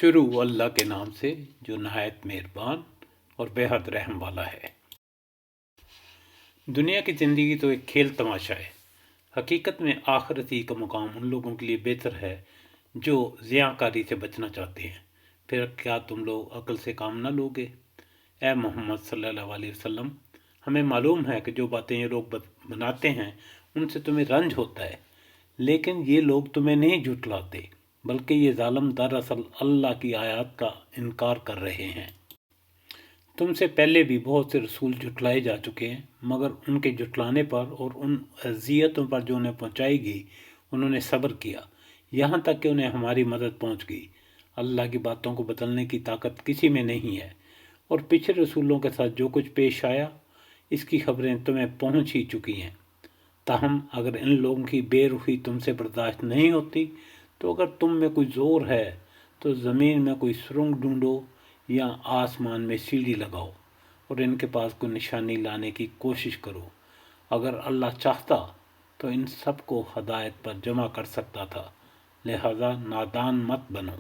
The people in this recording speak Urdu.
شروع اللہ کے نام سے جو نہایت مہربان اور بے حد رحم والا ہے۔ دنیا کی زندگی تو ایک کھیل تماشا ہے۔ حقیقت میں آخرتی کا مقام ان لوگوں کے لیے بہتر ہے جو ضیاع کاری سے بچنا چاہتے ہیں۔ پھر کیا تم لوگ عقل سے کام نہ لوگے؟ اے محمد صلی اللہ علیہ وسلم، ہمیں معلوم ہے کہ جو باتیں یہ لوگ بناتے ہیں ان سے تمہیں رنج ہوتا ہے، لیکن یہ لوگ تمہیں نہیں جھٹلاتے، بلکہ یہ ظالم دراصل اللہ کی آیات کا انکار کر رہے ہیں۔ تم سے پہلے بھی بہت سے رسول جھٹلائے جا چکے ہیں، مگر ان کے جھٹلانے پر اور ان اذیتوں پر جو انہیں پہنچائی گئی انہوں نے صبر کیا، یہاں تک کہ انہیں ہماری مدد پہنچ گئی۔ اللہ کی باتوں کو بدلنے کی طاقت کسی میں نہیں ہے، اور پچھلے رسولوں کے ساتھ جو کچھ پیش آیا اس کی خبریں تمہیں پہنچ ہی چکی ہیں۔ تاہم اگر ان لوگوں کی بے رخی تم سے برداشت نہیں ہوتی تو اگر تم میں کوئی زور ہے تو زمین میں کوئی سرنگ ڈھونڈو یا آسمان میں سیڑھی لگاؤ اور ان کے پاس کوئی نشانی لانے کی کوشش کرو۔ اگر اللہ چاہتا تو ان سب کو ہدایت پر جمع کر سکتا تھا، لہذا نادان مت بنو۔